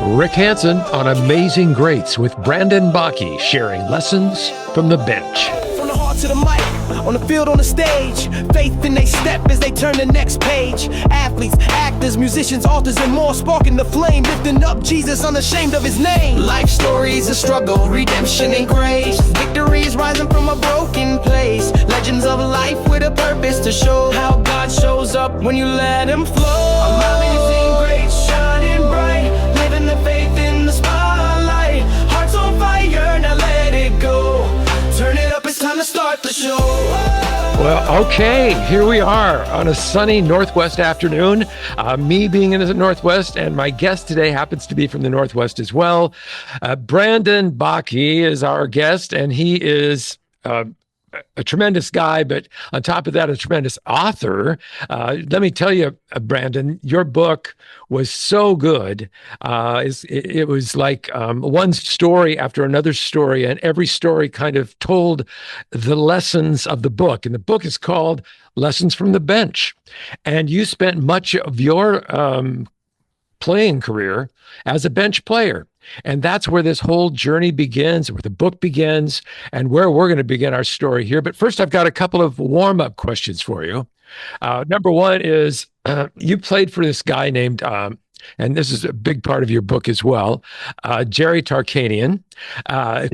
Rick Hansen on Amazing Greats with Brandon Bakke, sharing lessons from the bench. From the heart to the mic, on the field, on the stage, faith in they step as they turn the next page. Athletes, actors, musicians, authors, and more, sparking the flame, lifting up Jesus, unashamed of his name. Life stories of struggle, redemption, and grace. Victories rising from a broken place. Legends of life with a purpose to show how God shows up when you let him flow. Amazing grace, shining bright, living the faith in the spotlight. Hearts on fire, now let it go. Turn it up, it's time to start the show. Well, okay, here we are on a sunny Northwest afternoon. Me being in the Northwest, and my guest today happens to be from the Northwest as well. Brandon Bakke is our guest, and he is a tremendous guy, but on top of that, a tremendous author. Let me tell you, Brandon, your book was so good. It was like one story after another story, and every story kind of told the lessons of the book. And the book is called Lessons from the Bench. And you spent much of your playing career as a bench player. And that's where this whole journey begins, where the book begins, and where we're going to begin our story here. But first, I've got a couple of warm-up questions for you. Number one is, you played for this guy named, and this is a big part of your book as well, Jerry Tarkanian.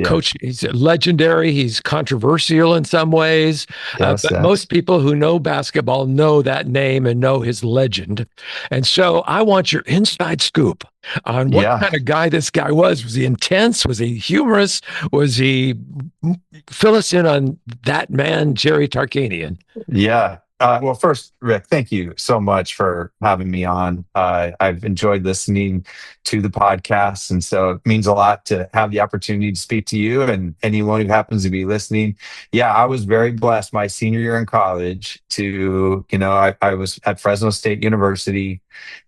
Coach, he's legendary. He's controversial in some ways. But most people who know basketball know that name and know his legend. And so I want your inside scoop on what kind of guy this guy was. Was he intense? Was he humorous? Fill us in on that man, Jerry Tarkanian. Yeah. Well, first, Rick, thank you so much for having me on. I've enjoyed listening to the podcast, and so it means a lot to have the opportunity to speak to you and anyone who happens to be listening. Yeah, I was very blessed my senior year in college I was at Fresno State University,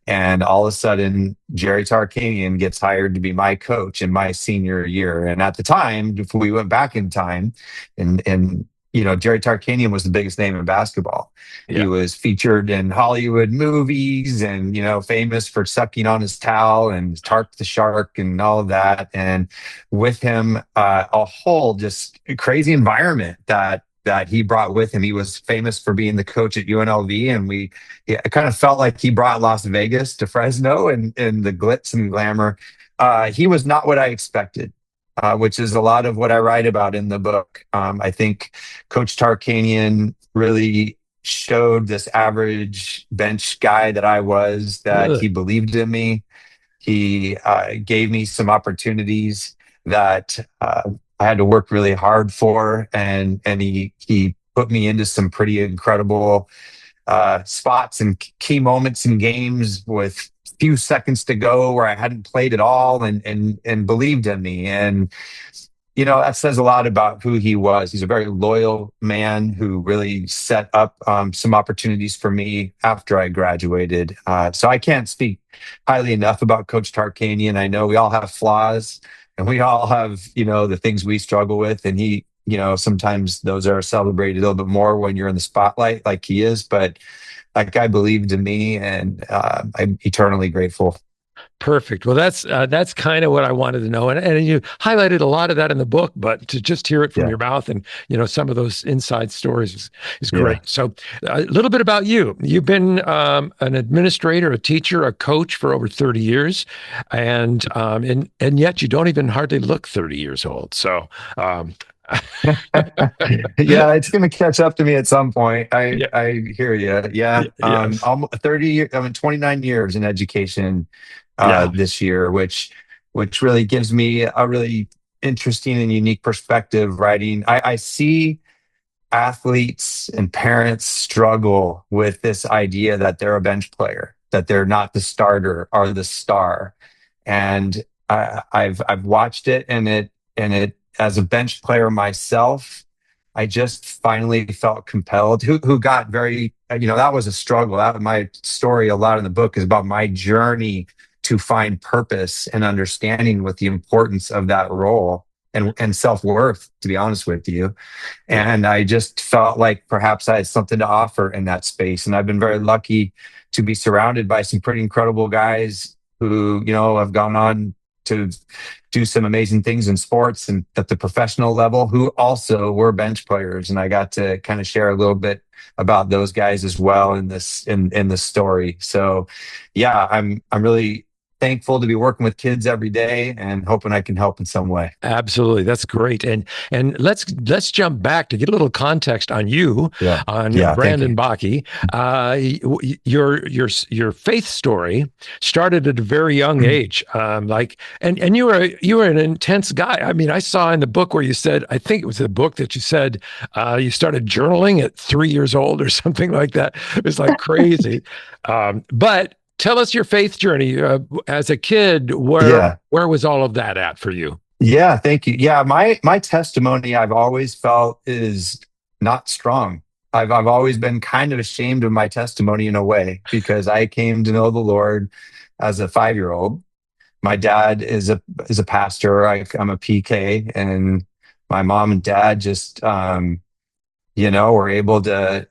and all of a sudden, Jerry Tarkanian gets hired to be my coach in my senior year. And at the time, if we went back in time, and Jerry Tarkanian was the biggest name in basketball. Yeah. He was featured in Hollywood movies and, famous for sucking on his towel and Tark the Shark and all of that. And with him, a whole just crazy environment that he brought with him. He was famous for being the coach at UNLV, and it kind of felt like he brought Las Vegas to Fresno and the glitz and glamour. He was not what I expected. Which is a lot of what I write about in the book. I think Coach Tarkanian really showed this average bench guy that I was, that he believed in me. He gave me some opportunities that I had to work really hard for, and he put me into some pretty incredible spots and key moments in games with few seconds to go where I hadn't played at all, and believed in me. And that says a lot about who he was. He's a very loyal man who really set up some opportunities for me after I graduated. So I can't speak highly enough about Coach Tarkanian. I know we all have flaws, and we all have the things we struggle with, and he sometimes those are celebrated a little bit more when you're in the spotlight like he is. But that guy believed in me, and I'm eternally grateful. Perfect. Well, that's kind of what I wanted to know, and you highlighted a lot of that in the book. But to just hear it from your mouth, and some of those inside stories is great. So, a little bit about you. You've been an administrator, a teacher, a coach for over 30 years, and yet you don't even hardly look 30 years old. So. Yeah, it's going to catch up to me at some point. I hear you. Yeah. Yes. 30 years, 29 years in education this year, which really gives me a really interesting and unique perspective writing. I see athletes and parents struggle with this idea that they're a bench player, that they're not the starter or the star. And I've watched it, and it as a bench player myself, I just finally felt compelled. Who got very, that was a struggle. That was my story. A lot in the book is about my journey to find purpose and understanding with the importance of that role and self-worth, to be honest with you. And I just felt like perhaps I had something to offer in that space. And I've been very lucky to be surrounded by some pretty incredible guys who, have gone on to do some amazing things in sports and at the professional level, who also were bench players. And I got to kind of share a little bit about those guys as well in this story. So yeah, I'm really thankful to be working with kids every day and hoping I can help in some way. Absolutely, that's great. And let's jump back to get a little context on you, Yeah. on Yeah. Thank Brandon you. Bakke. Your faith story started at a very young age. And you were an intense guy. I mean, I saw in the book where you said, I think it was the book that you said you started journaling at 3 years old or something like that. It was like crazy. But tell us your faith journey as a kid. Yeah. Where was all of that at for you? Yeah, thank you. Yeah, my testimony I've always felt is not strong. I've always been kind of ashamed of my testimony in a way because I came to know the Lord as a 5-year-old. My dad is a pastor. I'm a PK, and my mom and dad just were able to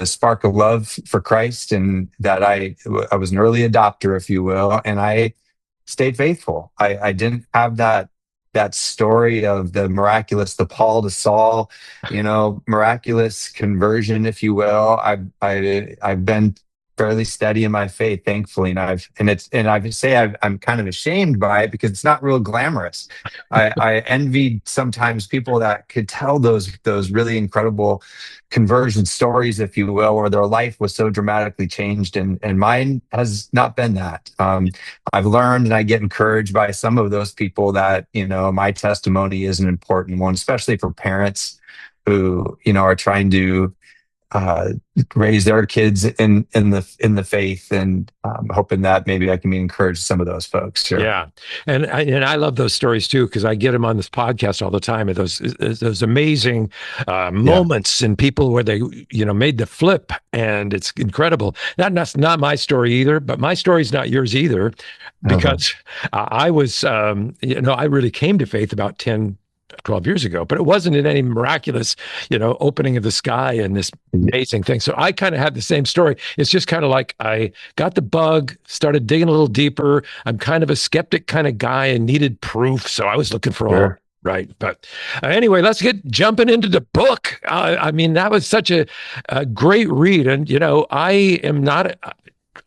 spark a love for Christ, and that I was an early adopter, if you will, and I stayed faithful. I didn't have that story of the miraculous, the Paul to Saul, miraculous conversion, if you will. I've been fairly steady in my faith, thankfully, and I'm kind of ashamed by it because it's not real glamorous. I envied sometimes people that could tell those really incredible conversion stories, if you will, where their life was so dramatically changed, and mine has not been that. I've learned, and I get encouraged by some of those people that my testimony is an important one, especially for parents who are trying to raise their kids in the faith, and hoping that maybe I can be encouraged to some of those folks. Sure. Yeah, and I love those stories too because I get them on this podcast all the time. And those amazing Yeah. moments and people where they made the flip, and it's incredible. That's not my story either, but my story's not yours either, Uh-huh. because I was I really came to faith about 10, 12 years ago, but it wasn't in any miraculous, opening of the sky and this amazing thing. So I kind of had the same story. It's just kind of like I got the bug, started digging a little deeper. I'm kind of a skeptic kind of guy and needed proof. So I was looking for all. Sure. Right. But anyway, let's get jumping into the book. I mean, that was such a great read. And, I am not,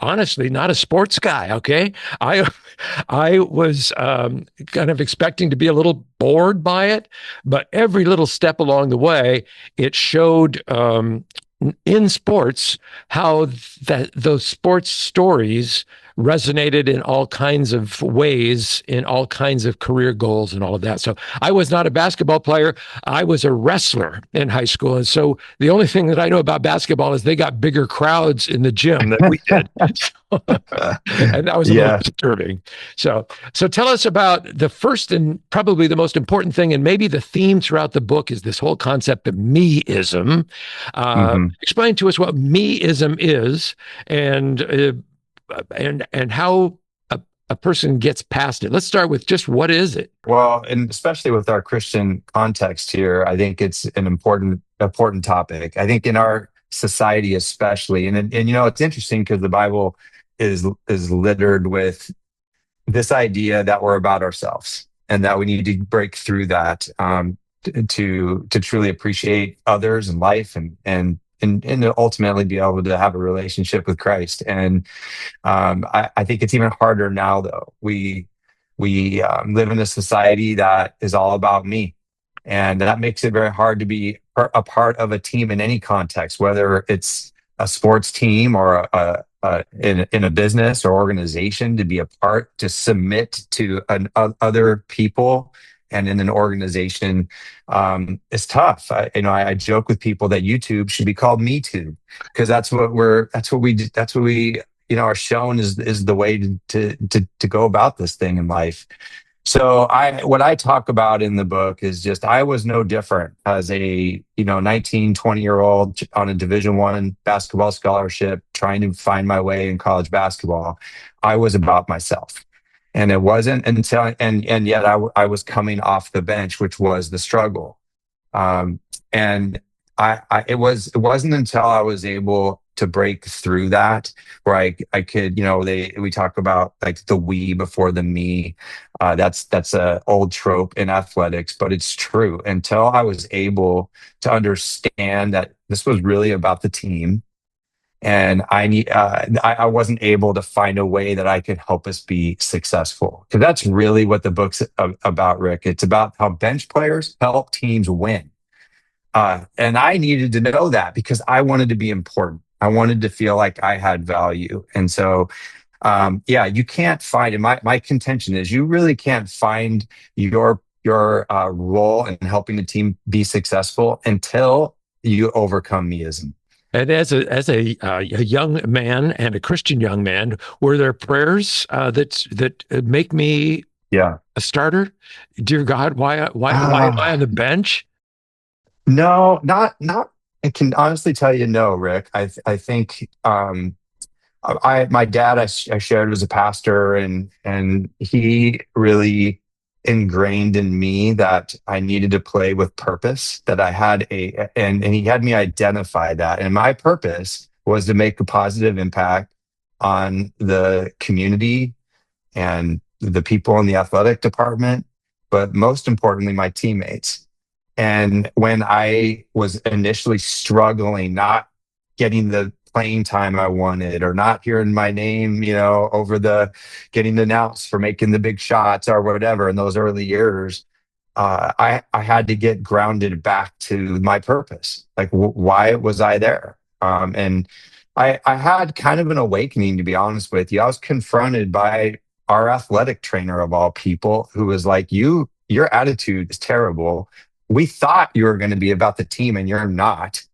honestly, not a sports guy. Okay. I was kind of expecting to be a little bored by it, but every little step along the way, it showed in sports how those sports stories resonated in all kinds of ways, in all kinds of career goals and all of that. So I was not a basketball player. I was a wrestler in high school. And so the only thing that I know about basketball is they got bigger crowds in the gym than we did. And that was a little Yeah. disturbing. So tell us about the first and probably the most important thing, and maybe the theme throughout the book is this whole concept of me-ism. Hmm. Explain to us what me-ism is, and how a person gets past it. Let's start with just what is it? Well, and especially with our Christian context here, I think it's an important topic. I think in our society, especially, and it's interesting because the Bible is littered with this idea that we're about ourselves and that we need to break through that, to truly appreciate others and life, and to ultimately be able to have a relationship with Christ. And I think it's even harder now, though. We live in a society that is all about me, and that makes it very hard to be a part of a team in any context, whether it's a sports team or in a business or organization. To be a part, to submit to other people and in an organization, is tough. I joke with people that YouTube should be called Me Too, because that's what we are shown is the way to go about this thing in life. So what I talk about in the book is just, I was no different as a 19, 20-year-old on a Division I basketball scholarship, trying to find my way in college basketball. I was about myself. And it wasn't until, and yet I was coming off the bench, which was the struggle. And it wasn't until I was able to break through that, where I could, we talk about like the we before the me. That's a old trope in athletics, but it's true. Until I was able to understand that this was really about the team, and I wasn't able to find a way that I could help us be successful. Because that's really what the book's about, Rick. It's about how bench players help teams win. And I needed to know that because I wanted to be important. I wanted to feel like I had value. And so, yeah, you can't find, and my contention is you really can't find your role in helping the team be successful until you overcome me-ism. And as a young man and a Christian young man, were there prayers that make me Yeah. a starter? Dear God, why am I on Ah, the bench? no, not. I can honestly tell you, no, Rick. I think my dad I shared was a pastor, and he really ingrained in me that I needed to play with purpose. That I had and he had me identify that, and my purpose was to make a positive impact on the community and the people in the athletic department, but most importantly, my teammates. And when I was initially struggling, not getting the playing time I wanted, or not hearing my name, over the getting announced for making the big shots or whatever in those early years, I had to get grounded back to my purpose. Like, why was I there? And I had kind of an awakening, to be honest with you. I was confronted by our athletic trainer of all people, who was like, your attitude is terrible. We thought you were going to be about the team and you're not.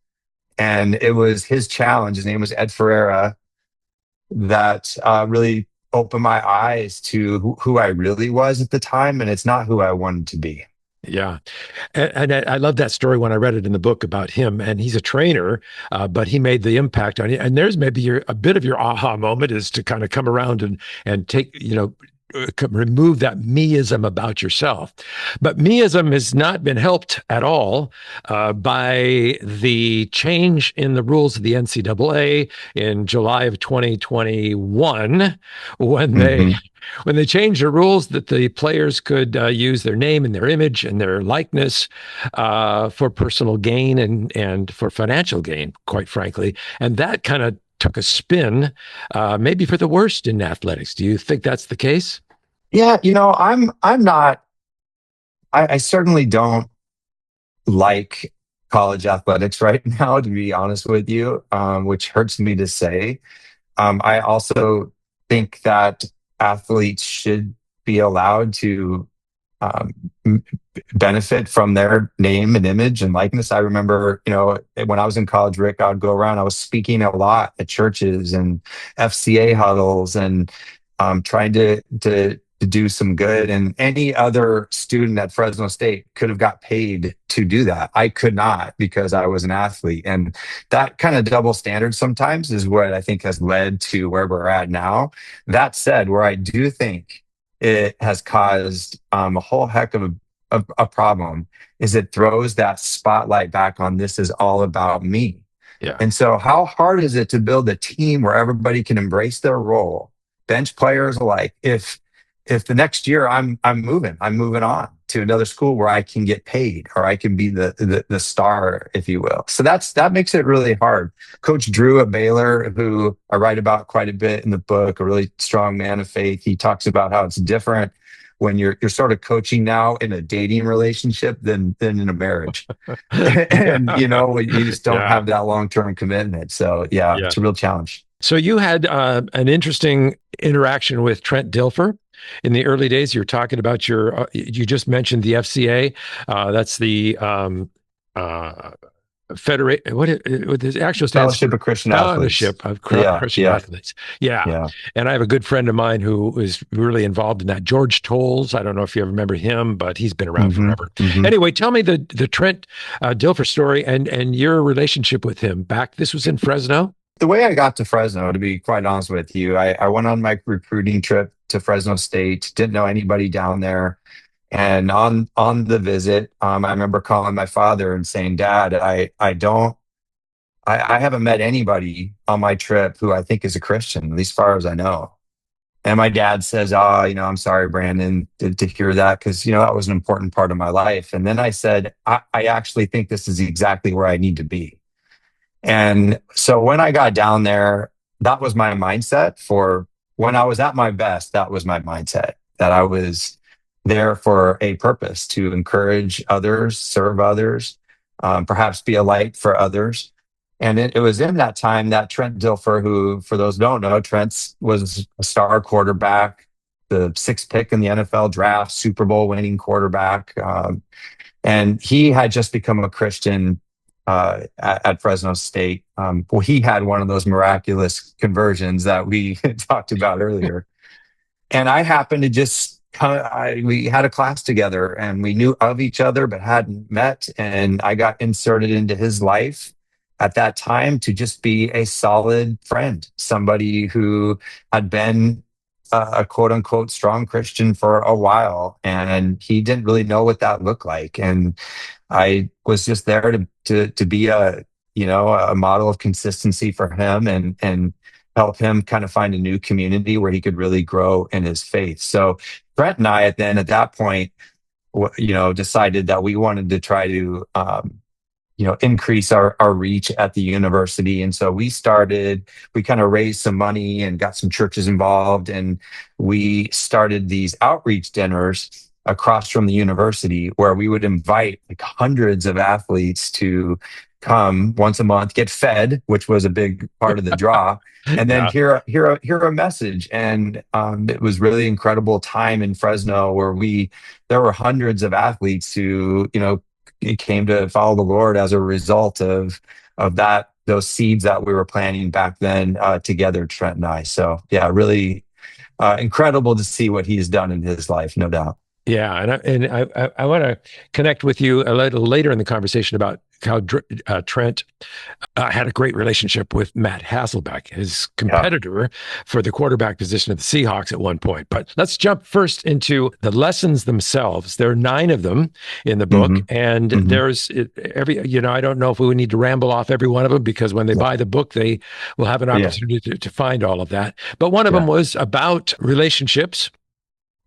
And it was his challenge. His name was Ed Ferreira, that really opened my eyes to who I really was at the time. And it's not who I wanted to be. Yeah. And I love that story when I read it in the book about him. And he's a trainer, but he made the impact on you. And there's maybe a bit of your aha moment is to kind of come around and take, remove that me-ism about yourself. But me-ism has not been helped at all by the change in the rules of the NCAA in July of 2021, when they Hmm. when they changed the rules that the players could use their name and their image and their likeness for personal gain and for financial gain, quite frankly. And that kind of took a spin, maybe for the worst in athletics. Do you think that's the case? Yeah, I'm not. I certainly don't like college athletics right now, to be honest with you, which hurts me to say. I also think that athletes should be allowed to um, benefit from their name and image and likeness. I remember, when I was in college, Rick, I would go around. I was speaking a lot at churches and FCA huddles, and trying to do some good. And any other student at Fresno State could have got paid to do that. I could not, because I was an athlete. And that kind of double standard sometimes is what I think has led to where we're at now. That said, where I do think it has caused a whole heck of a problem is it throws that spotlight back on, this is all about me. Yeah. And so how hard is it to build a team where everybody can embrace their role, bench players alike? If the next year I'm moving on to another school where I can get paid, or I can be the star, if you will. So that makes it really hard. Coach Drew at Baylor, who I write about quite a bit in the book, a really strong man of faith, he talks about how it's different when you're sort of coaching now in a dating relationship than in a marriage. And you just don't Yeah. have that long-term commitment. So yeah, Yeah. it's a real challenge. So you had an interesting interaction with Trent Dilfer in the early days. You're talking about you just mentioned the FCA. That's the Federate. What the actual stands Fellowship for? of Christian Athletes. Fellowship of Yeah, Christian yeah, Athletes. Yeah. yeah. And I have a good friend of mine who is really involved in that. George Tolles. I don't know if you ever remember him, but he's been around Hmm. forever. Hmm. Anyway, tell me the Trent Dilfer story and your relationship with him back. This was in Fresno. The way I got to Fresno, to be quite honest with you, I went on my recruiting trip to Fresno State, didn't know anybody down there. And on the visit, I remember calling my father and saying, Dad, I don't I haven't met anybody on my trip who I think is a Christian, at least as far as I know. And my dad says, "Oh, I'm sorry, Brandon, to hear that, because that was an important part of my life." And then I said, I actually think this is exactly where I need to be. And so when I got down there, that was my mindset for when I was at my best. That was my mindset, that I was there for a purpose, to encourage others, serve others, perhaps be a light for others. And it was in that time that Trent Dilfer, who, for those who don't know, Trent was a star quarterback, the sixth pick in the NFL draft, Super Bowl winning quarterback. And he had just become a Christian at Fresno State. Well, he had one of those miraculous conversions that we talked about earlier. And I happened to just we had a class together, and we knew of each other but hadn't met. And I got inserted into his life at that time to just be a solid friend, somebody who had been a quote unquote strong Christian for a while, and he didn't really know what that looked like. And I was just there to be a model of consistency for him, and help him kind of find a new community where he could really grow in his faith. So Brett and I, at that point, decided that we wanted to try to increase our reach at the university. And so we kind of raised some money and got some churches involved. And we started these outreach dinners across from the university, where we would invite like hundreds of athletes to come once a month, get fed, which was a big part of the draw, and then Yeah. hear a message. And it was really incredible time in Fresno, where there were hundreds of athletes who came to follow the Lord as a result of those seeds that we were planting back then together, Trent and I. So yeah, really incredible to see what he's done in his life, no doubt. Yeah, and I want to connect with you a little later in the conversation about how Trent had a great relationship with Matt Hasselbeck, his Yeah. competitor for the quarterback position of the Seahawks at one point. But let's jump first into the lessons themselves. There are 9 of them in the book, Hmm. and Hmm. there's I don't know if we need to ramble off every one of them, because when they buy the book, they will have an Yeah. opportunity to find all of that. But one of them Yeah. was about relationships,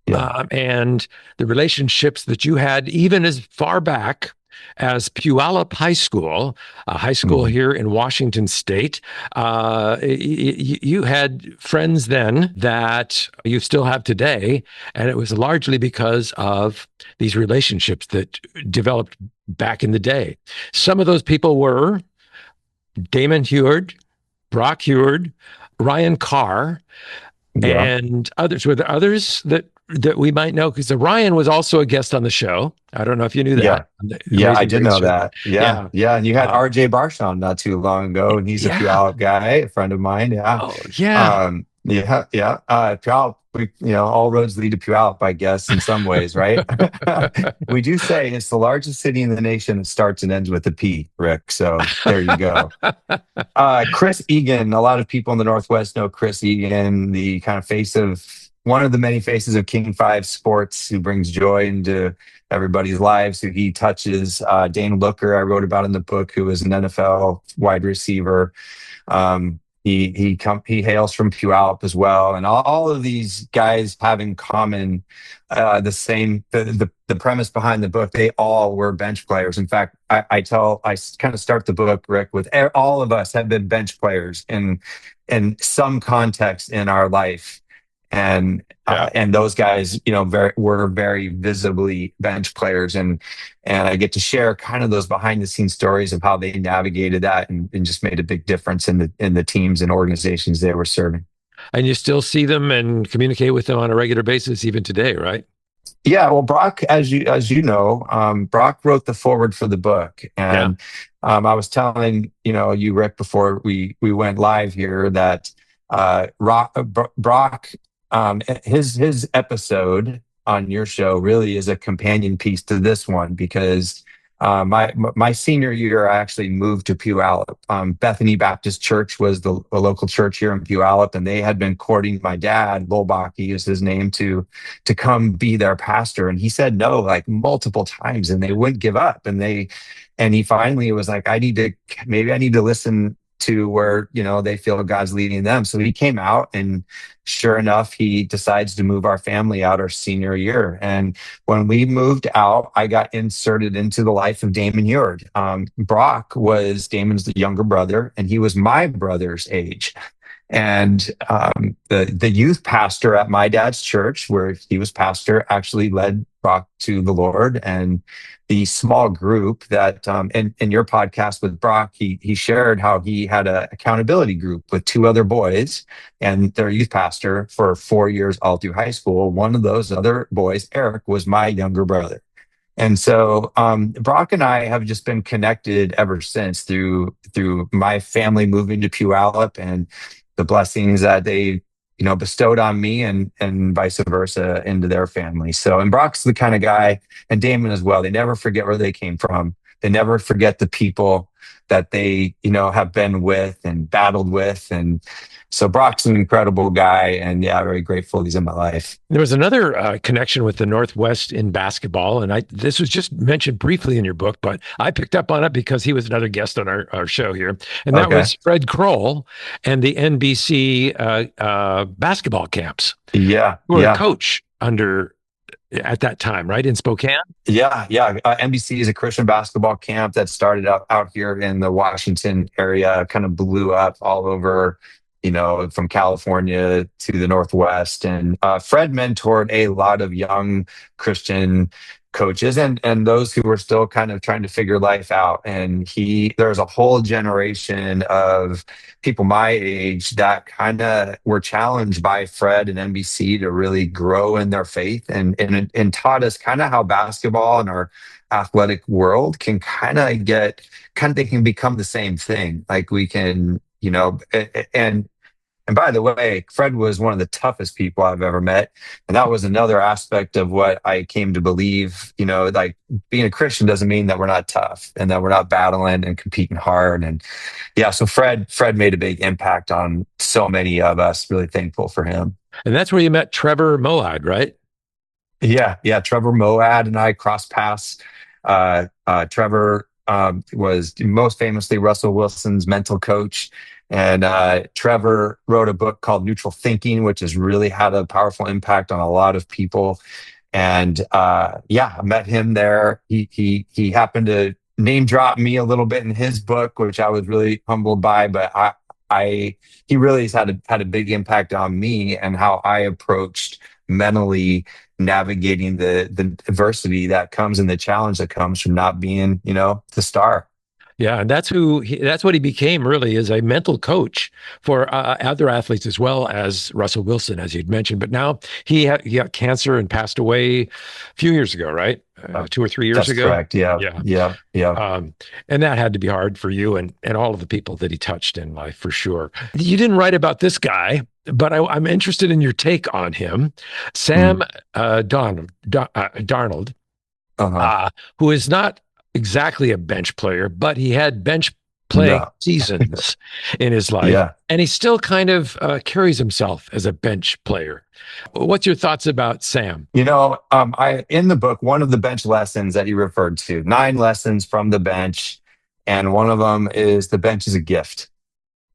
Yeah. and the relationships that you had even as far back as Puyallup High School, a high school Hmm. here in Washington State. You had friends then that you still have today, and it was largely because of these relationships that developed back in the day. Some of those people were Damon Heward, Brock Heward, Ryan Carr, Yeah. and others. Were there others that we might know? Because Ryan was also a guest on the show. I don't know if you knew Yeah. that. On the Yeah, I Amazing did Grace know show. that. Yeah. Yeah. Yeah. And you had Uh, RJ Barshawn not too long ago, and he's a yeah. Puyallup guy, a friend of mine. Yeah. Oh, yeah. Yeah. Yeah. Puyallup, all roads lead to Puyallup, I guess, in some ways, right? We do say it's the largest city in the nation that starts and ends with a P, Rick. So there you go. Chris Egan, a lot of people in the Northwest know Chris Egan, the kind of one of the many faces of King 5 Sports, who brings joy into everybody's lives, who he touches. Dane Looker, I wrote about in the book, who is an NFL wide receiver. He hails from Puyallup as well, and all of these guys have in common the premise behind the book. They all were bench players. In fact, I kind of start the book, Rick, with all of us have been bench players in some context in our life, and those guys, were very visibly bench players, and I get to share kind of those behind the scenes stories of how they navigated that, and just made a big difference in the teams and organizations they were serving. And you still see them and communicate with them on a regular basis even today, right? Yeah, well, Brock, as you know, Brock wrote the foreword for the book, Yeah. and I was telling you, Rick, before we went live here, that Brock, his episode on your show really is a companion piece to this one, because my senior year, I actually moved to Puyallup. Bethany Baptist Church was the local church here in Puyallup, and they had been courting my dad, Lowell Bakke is his name, to come be their pastor. And he said no, like multiple times, and they wouldn't give up. And And he finally was like, maybe I need to listen to where, they feel God's leading them. So he came out, and sure enough, he decides to move our family out our senior year. And when we moved out, I got inserted into the life of Damon Heward. Brock was Damon's the younger brother, and he was my brother's age. And the youth pastor at my dad's church, where he was pastor, actually led Brock to the Lord. And the small group that in your podcast with Brock, he shared how he had an accountability group with two other boys and their youth pastor for 4 years all through high school. One of those other boys, Eric, was my younger brother. And so Brock and I have just been connected ever since through my family moving to Puyallup and the blessings that they bestowed on me, and vice versa into their family. So, and Brock's the kind of guy, and Damon as well. They never forget where they came from. They never forget the people that they have been with and battled with. And so Brock's an incredible guy, and yeah, very grateful he's in my life. There was another connection with the Northwest in basketball, and this was just mentioned briefly in your book, but I picked up on it because he was another guest on our show here, and that was Fred Kroll and the NBC basketball camps. Yeah, you were a coach at that time, right, in Spokane? Yeah. NBC is a Christian basketball camp that started out here in the Washington area, kind of blew up all over, from California to the Northwest. And Fred mentored a lot of young Christian coaches and those who were still kind of trying to figure life out. And there's a whole generation of people my age that kind of were challenged by Fred and NBC to really grow in their faith, and taught us kind of how basketball and our athletic world can they can become the same thing. Like we can, and by the way, Fred was one of the toughest people I've ever met. And that was another aspect of what I came to believe, like being a Christian doesn't mean that we're not tough and that we're not battling and competing hard. And yeah, so Fred made a big impact on so many of us. Really thankful for him. And that's where you met Trevor Moad, right? Yeah. Trevor Moad and I crossed paths. Trevor was most famously Russell Wilson's mental coach. And Trevor wrote a book called Neutral Thinking, which has really had a powerful impact on a lot of people. And I met him there. He happened to name drop me a little bit in his book, which I was really humbled by. But he really has had a big impact on me and how I approached mentally navigating the adversity that comes and the challenge that comes from not being, the star. Yeah, and that's what he became, really, is a mental coach for other athletes as well as Russell Wilson, as you'd mentioned. But now he got cancer and passed away a few years ago, right? 2 or 3 years ago. That's correct. Yeah. And that had to be hard for you and all of the people that he touched in life, for sure. You didn't write about this guy, but I'm interested in your take on him, Sam Darnold, who is not exactly a bench player, but he had bench playing seasons in his life. Yeah. And he still kind of carries himself as a bench player. What's your thoughts about Sam? In the book, one of the bench lessons that you referred to, 9 lessons from the bench. And one of them is the bench is a gift.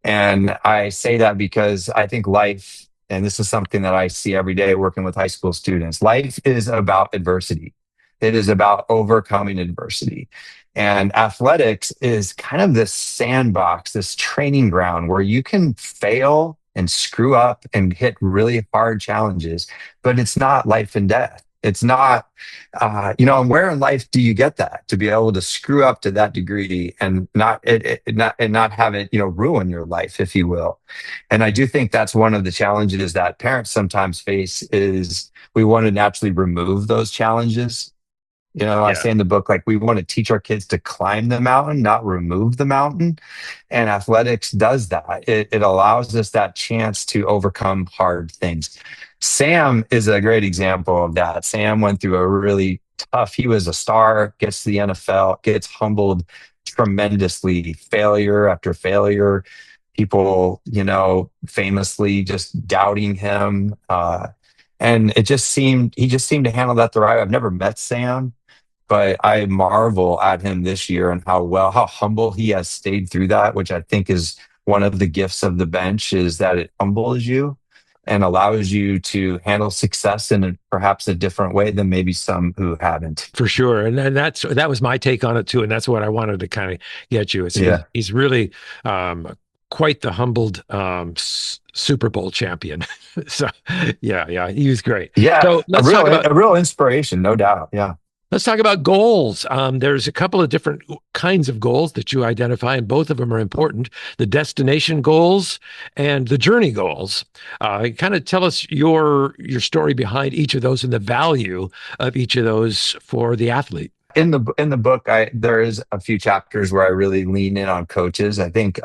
And I say that because I think life, and this is something that I see every day working with high school students, life is about adversity. It is about overcoming adversity. And athletics is kind of this sandbox, this training ground where you can fail and screw up and hit really hard challenges, but it's not life and death. It's not, and where in life do you get that, to be able to screw up to that degree and not have it, ruin your life, if you will. And I do think that's one of the challenges that parents sometimes face, is we want to naturally remove those challenges. I say in the book, like, we want to teach our kids to climb the mountain, not remove the mountain. And athletics does that. It allows us that chance to overcome hard things. Sam is a great example of that. Sam went through a really tough, he was a star, gets to the NFL, gets humbled tremendously, failure after failure. People, famously just doubting him. And he just seemed to handle that the right way. I've never met Sam. but I marvel at him this year and how humble he has stayed through that, which I think is one of the gifts of the bench, is that it humbles you and allows you to handle success in perhaps a different way than maybe some who haven't. For sure. And that was my take on it too. And that's what I wanted to kind of get you. Yeah. He's really quite the humbled Super Bowl champion. So yeah, he was great. Yeah. So A real inspiration, no doubt. Yeah. let's talk about goals. There's a couple of different kinds of goals that you identify, and both of them are important: the destination goals and the journey goals. Kind of tell us your story behind each of those and the value of each of those for the athlete. In the book, there is a few chapters where I really lean in on coaches. I think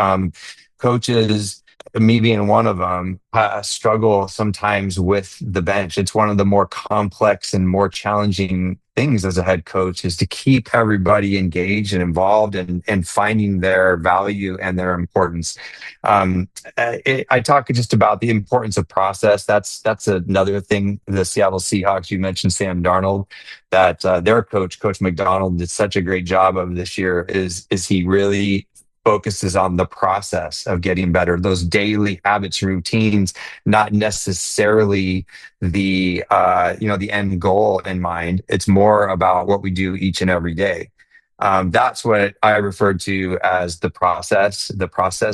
coaches, me being one of them, struggle sometimes with the bench. It's one of the more complex and more challenging things as a head coach, is to keep everybody engaged and involved and finding their value and their importance. I talk just about the importance of process. That's another thing. The Seattle Seahawks, you mentioned Sam Darnold, that their Coach McDonald, did such a great job of this year. Is he really focuses on the process of getting better, those daily habits, routines, not necessarily the end goal in mind. It's more about what we do each and every day. That's what I referred to as the process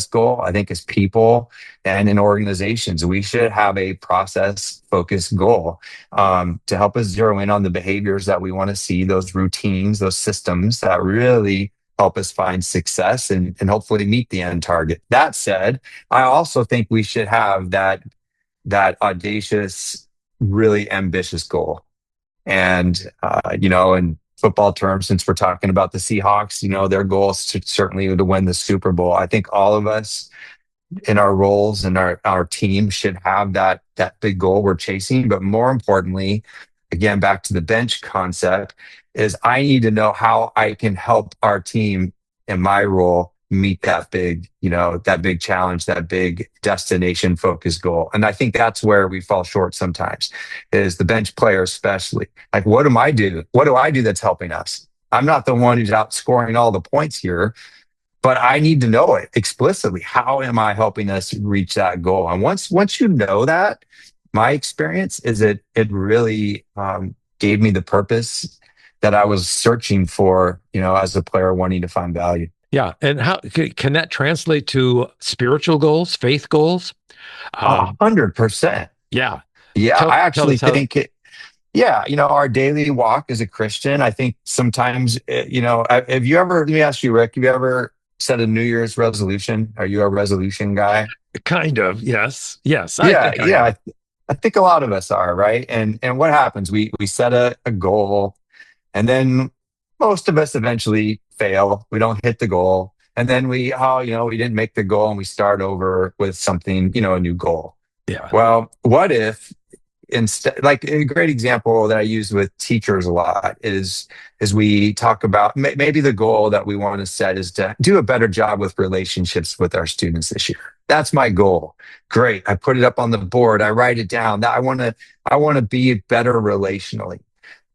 goal. I think as people and in organizations, we should have a process focused goal to help us zero in on the behaviors that we want to see, those routines, those systems that really help us find success and hopefully meet the end target. That said, I also think we should have that audacious, really ambitious goal. And in football terms, since we're talking about the Seahawks, their goal is certainly to win the Super Bowl. I think all of us in our roles and our team should have that big goal we're chasing. But more importantly, again, back to the bench concept, is I need to know how I can help our team in my role meet that big challenge, that big destination focused goal. And I think that's where we fall short sometimes, is the bench player, especially. Like, what do I do? What do I do that's helping us? I'm not the one who's out scoring all the points here, but I need to know it explicitly. How am I helping us reach that goal? And once you know that, my experience is it really gave me the purpose that I was searching for, as a player wanting to find value. Yeah. And how can that translate to spiritual goals, faith goals? 100%. Yeah. Yeah. I actually think it, yeah, our daily walk as a Christian, I think sometimes, let me ask you, Rick, have you ever set a New Year's resolution? Are you a resolution guy? Kind of. Yes. I think a lot of us are, right? And what happens? We set a goal, and then most of us eventually fail. We don't hit the goal. And then we didn't make the goal, and we start over with something, a new goal. Yeah. Well, what if instead, like a great example that I use with teachers a lot is we talk about maybe the goal that we want to set is to do a better job with relationships with our students this year. That's my goal. Great. I put it up on the board. I write it down. I want to be better relationally.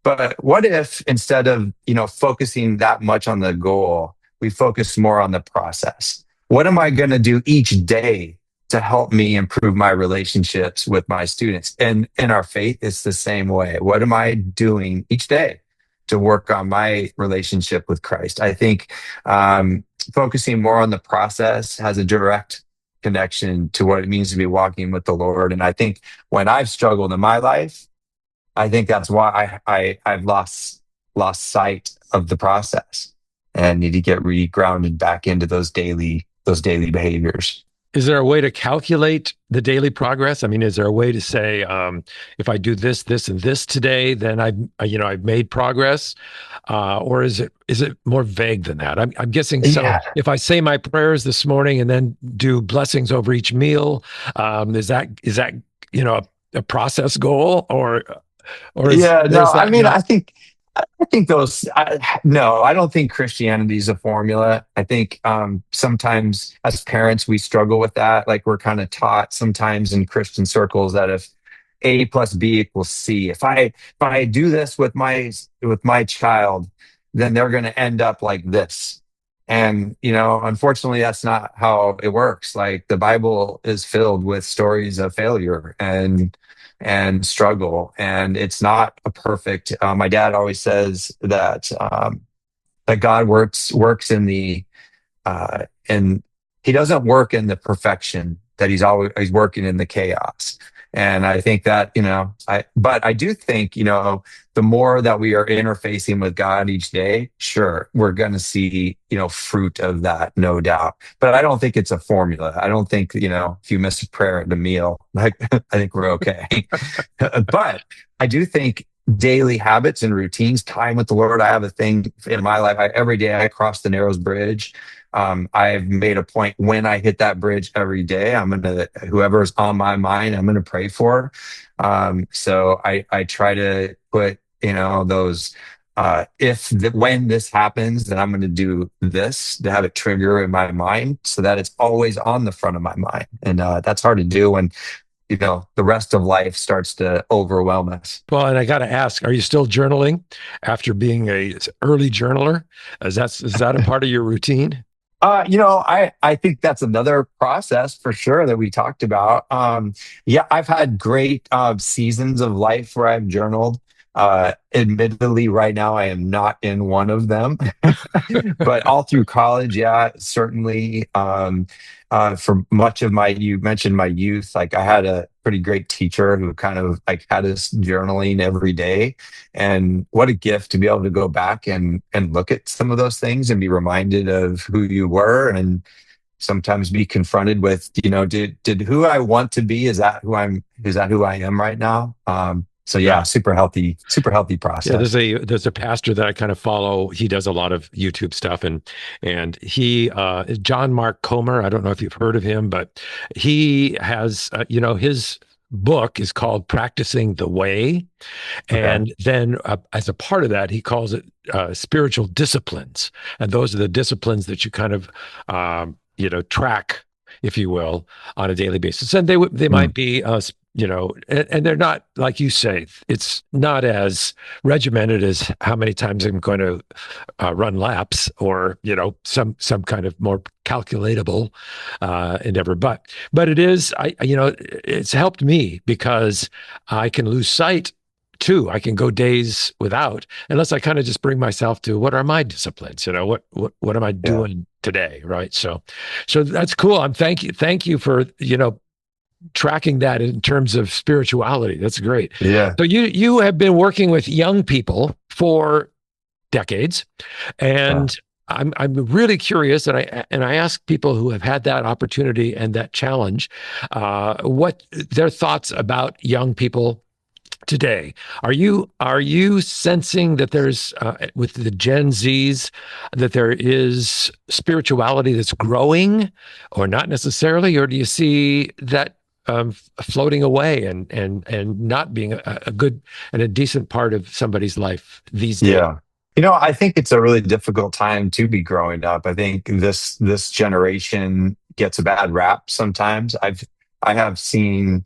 But what if instead of, focusing that much on the goal, we focus more on the process? What am I going to do each day to help me improve my relationships with my students? And in our faith, it's the same way. What am I doing each day to work on my relationship with Christ? I think focusing more on the process has a direct connection to what it means to be walking with the Lord. And I think when I've struggled in my life, I think that's why I've lost sight of the process and need to get re-grounded back into those daily behaviors. Is there a way to calculate the daily progress? I mean, is there a way to say, if I do this, this, and this today, then I've made progress, or is it more vague than that? I'm guessing so. Yeah. If I say my prayers this morning and then do blessings over each meal, is that a process goal or is, yeah? No, I mean, no? I think no, I don't think Christianity is a formula. I think sometimes as parents, we struggle with that. Like, we're kind of taught sometimes in Christian circles that A plus B equals C. If I do this with my child, then they're going to end up like this. And, unfortunately, that's not how it works. Like the Bible is filled with stories of failure and struggle, and it's not a perfect. My dad always says that God works in the and he doesn't work in the perfection, that he's working in the chaos. And I think that, but I do think, the more that we are interfacing with God each day, sure, we're going to see, fruit of that, no doubt. But I don't think it's a formula. I don't think, if you miss a prayer at the meal, like, I think we're okay. But I do think daily habits and routines, time with the Lord. I have a thing in my life. Every day I cross the Narrows Bridge. I've made a point when I hit that bridge every day, whoever's on my mind, I'm going to pray for. So I try to put, those, when this happens, then I'm going to do this, to have it trigger in my mind so that it's always on the front of my mind. And that's hard to do when, the rest of life starts to overwhelm us. Well, and I got to ask, are you still journaling after being a early journaler? Is that a part of your routine? I think that's another process for sure that we talked about. Yeah, I've had great seasons of life where I've journaled. Admittedly, right now I am not in one of them, but all through college, yeah, certainly. For much of you mentioned my youth, like I had a pretty great teacher who kind of like had us journaling every day. And what a gift to be able to go back and look at some of those things and be reminded of who you were, and sometimes be confronted with, did who I want to be, is that who I am right now? So yeah, super healthy process. Yeah, there's a pastor that I kind of follow. He does a lot of YouTube stuff, and he John Mark Comer. I don't know if you've heard of him, but he has his book is called Practicing the Way, and then as a part of that, he calls it spiritual disciplines, and those are the disciplines that you kind of track, if you will, on a daily basis. And they might be and they're not, like you say, it's not as regimented as how many times I'm going to run laps, or some kind of more calculatable endeavor. But it is, it's helped me because I can lose sight too. I can go days without, unless I kind of just bring myself to, what are my disciplines? What am I doing today? Right. So that's cool. Thank you for, tracking that in terms of spirituality. That's great. Yeah. So you have been working with young people for decades, and I'm really curious, and I ask people who have had that opportunity and that challenge, what their thoughts about young people today. Are you sensing that there's with the Gen Zs, that there is spirituality that's growing, or not necessarily, or do you see that floating away and not being a good and a decent part of somebody's life these days? Yeah. I think it's a really difficult time to be growing up. I think this generation gets a bad rap sometimes. I have seen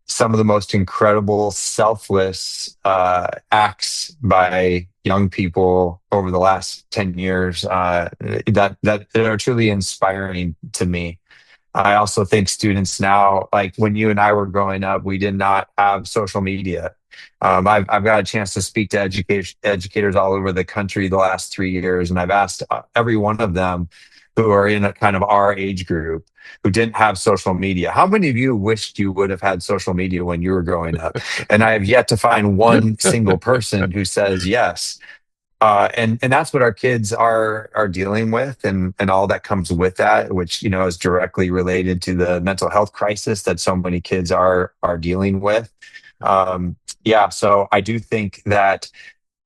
some of the most incredible selfless acts by young people over the last 10 years that are truly inspiring to me. I also think students now, like when you and I were growing up, we did not have social media. I've got a chance to speak to educators all over the country the last 3 years, and I've asked every one of them who are in a kind of our age group who didn't have social media, how many of you wished you would have had social media when you were growing up? And I have yet to find one single person who says yes. And that's what our kids are dealing with, and all that comes with that, which is directly related to the mental health crisis that so many kids are dealing with. So I do think that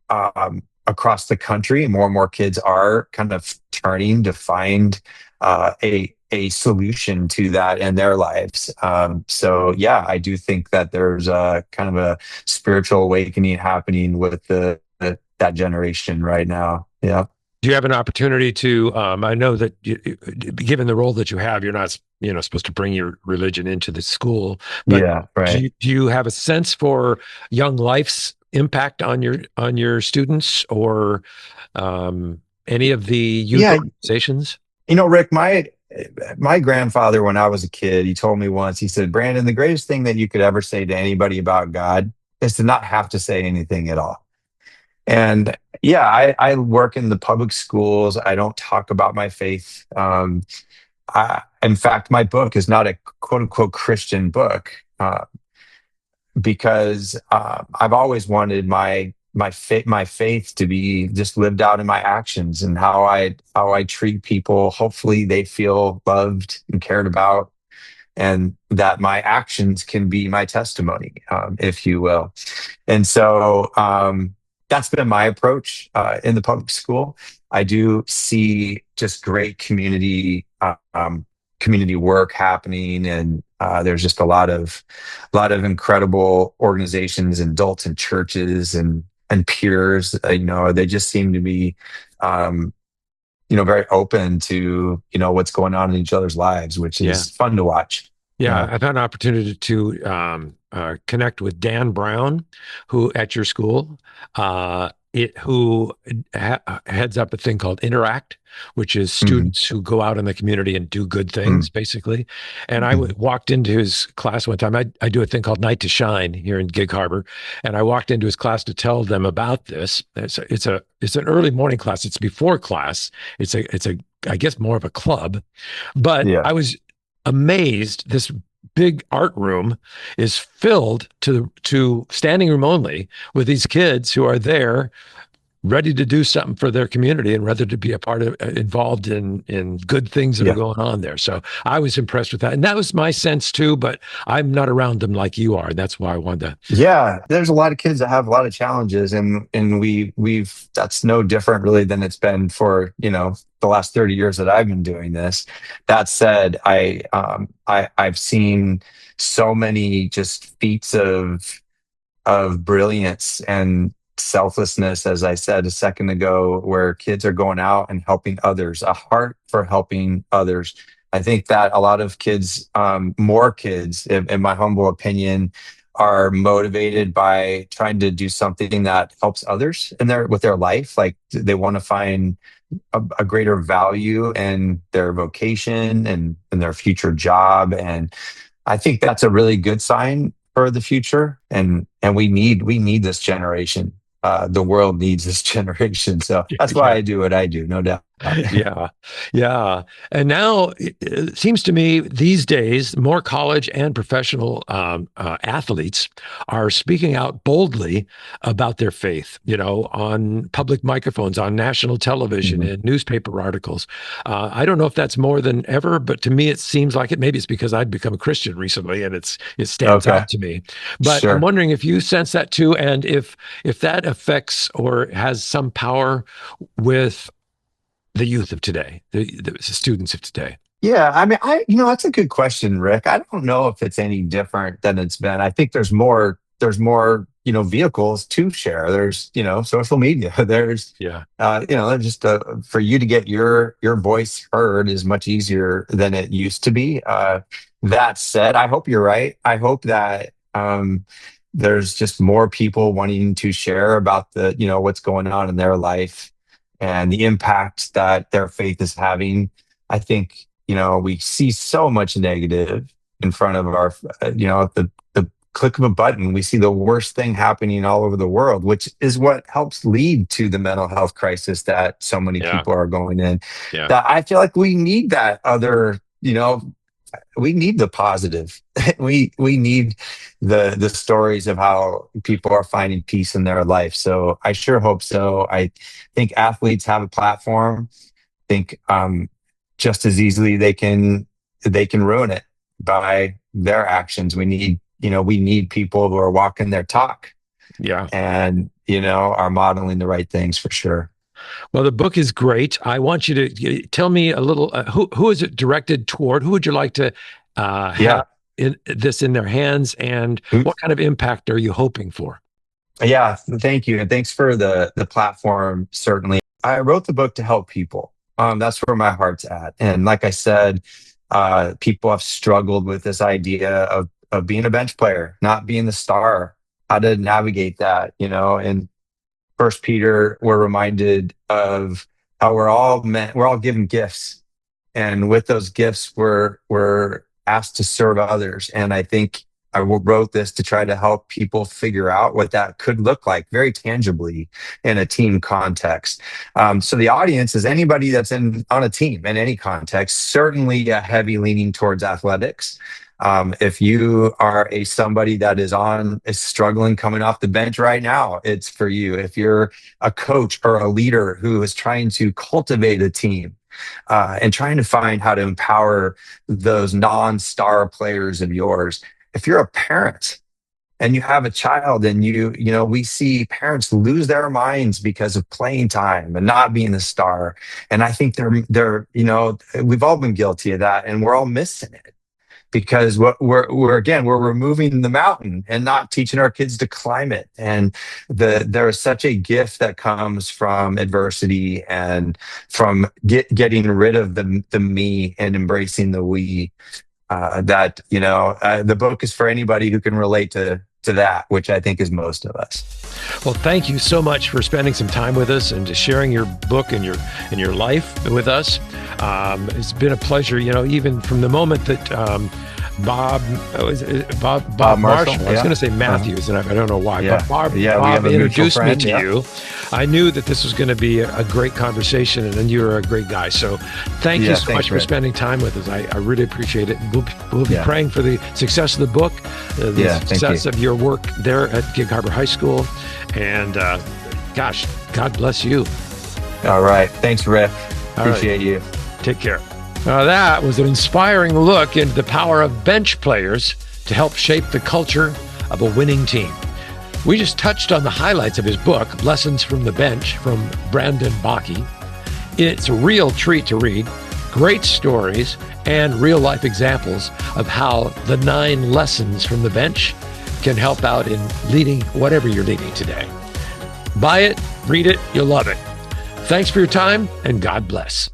across the country, more and more kids are kind of turning to find a solution to that in their lives. I do think that there's a kind of a spiritual awakening happening with that generation right now. Yeah. Do you have an opportunity to? I know that given the role that you have, you're not, supposed to bring your religion into the school. But Yeah, right. do you have a sense for Young Life's impact on your students or any of the youth Yeah, organizations? Rick, my grandfather, when I was a kid, he told me once, he said, Brandon, the greatest thing that you could ever say to anybody about God is to not have to say anything at all. And yeah, I work in the public schools. I don't talk about my faith. In fact, my book is not a quote unquote Christian book, because I've always wanted my faith to be just lived out in my actions and how I treat people. Hopefully, they feel loved and cared about, and that my actions can be my testimony, if you will. And so that's been my approach in the public school. I do see just great community work happening, and there's just a lot of incredible organizations, adults and churches, and peers. They just seem to be very open to what's going on in each other's lives, which Yeah. is fun to watch. Yeah, I've had an opportunity to connect with Dan Brown, who at your school, who heads up a thing called Interact, which is Mhm. students who go out in the community and do good things, Mhm. basically. And I Mhm. walked into his class one time. I do a thing called Night to Shine here in Gig Harbor, and I walked into his class to tell them about this. It's an early morning class. It's before class. It's a I guess more of a club, but Yeah. I was amazed. This big art room is filled to standing room only with these kids who are there ready to do something for their community and rather to be a part of involved in good things that are Yeah. going on there. So I was impressed with that. And that was my sense too, but I'm not around them like you are. That's why I wanted to. Yeah, there's a lot of kids that have a lot of challenges, and we've that's no different really than it's been for the last 30 years that I've been doing this. That said, I've seen so many just feats of brilliance and selflessness, as I said a second ago, where kids are going out and helping others, a heart for helping others. I think that a lot of kids, more kids, in my humble opinion, are motivated by trying to do something that helps others in with their life. Like they want to find a greater value in their vocation and in their future job. And I think that's a really good sign for the future. And we need this generation. The world needs this generation. So that's why Yeah. I do what I do, no doubt. Yeah, yeah. And now it seems to me these days, more college and professional athletes are speaking out boldly about their faith, on public microphones, on national television, Mhm. in newspaper articles. I don't know if that's more than ever, but to me, it seems like it. Maybe it's because I've become a Christian recently and it stands Okay, out to me. But I'm sure. wondering if you sense that too, and if that affects or has some power with the youth of today, the students of today. Yeah, I mean, that's a good question, Rick. I don't know if it's any different than it's been. I think there's more, vehicles to share. There's, social media. Yeah. There's just for you to get your voice heard is much easier than it used to be. That said, I hope you're right. I hope that there's just more people wanting to share about what's going on in their life and the impact that their faith is having. I think we see so much negative in front of our, at the click of a button, we see the worst thing happening all over the world, which is what helps lead to the mental health crisis that so many Yeah. people are going in. Yeah. That I feel like we need that other, we need the positive. we need the stories of how people are finding peace in their life. So I sure hope so. I think athletes have a platform. I think just as easily they can ruin it by their actions. We need people who are walking their talk Yeah. and are modeling the right things for sure. Well, the book is great. I want you to tell me a little, who is it directed toward? Who would you like to have Yeah. in their hands, and what kind of impact are you hoping for? Yeah, thank you. And thanks for the platform, certainly. I wrote the book to help people. That's where my heart's at. And like I said, people have struggled with this idea of being a bench player, not being the star, how to navigate that, and First Peter, we're reminded of how we're all given gifts, and with those gifts, we're asked to serve others. And I think I wrote this to try to help people figure out what that could look like very tangibly in a team context. So the audience is anybody that's on a team in any context, certainly a heavy leaning towards athletics. If you are somebody that is struggling coming off the bench right now, it's for you. If you're a coach or a leader who is trying to cultivate a team, and trying to find how to empower those non-star players of yours. If you're a parent and you have a child, and we see parents lose their minds because of playing time and not being the star. And I think we've all been guilty of that, and we're all missing it. Because we're removing the mountain and not teaching our kids to climb it. And there is such a gift that comes from adversity and from getting rid of the me and embracing the we. The book is for anybody who can relate to that, which I think is most of us. Well, thank you so much for spending some time with us and just sharing your book and your life with us. It's been a pleasure, even from the moment that Bob Marshall. I was going to say Matthews, and I don't know why, but Bob introduced me to you. I knew that this was going to be a great conversation, and then you're a great guy. So thank you so much for spending time with us. I really appreciate it. We'll be praying for the success of the book, the success of your work there at Gig Harbor High School. And God bless you. All right. Thanks, Rick. Appreciate you. Take care. That was an inspiring look into the power of bench players to help shape the culture of a winning team. We just touched on the highlights of his book, Lessons from the Bench, from Brandon Bakke. It's a real treat to read. Great stories and real-life examples of how the 9 lessons from the bench can help out in leading whatever you're leading today. Buy it, read it, you'll love it. Thanks for your time, and God bless.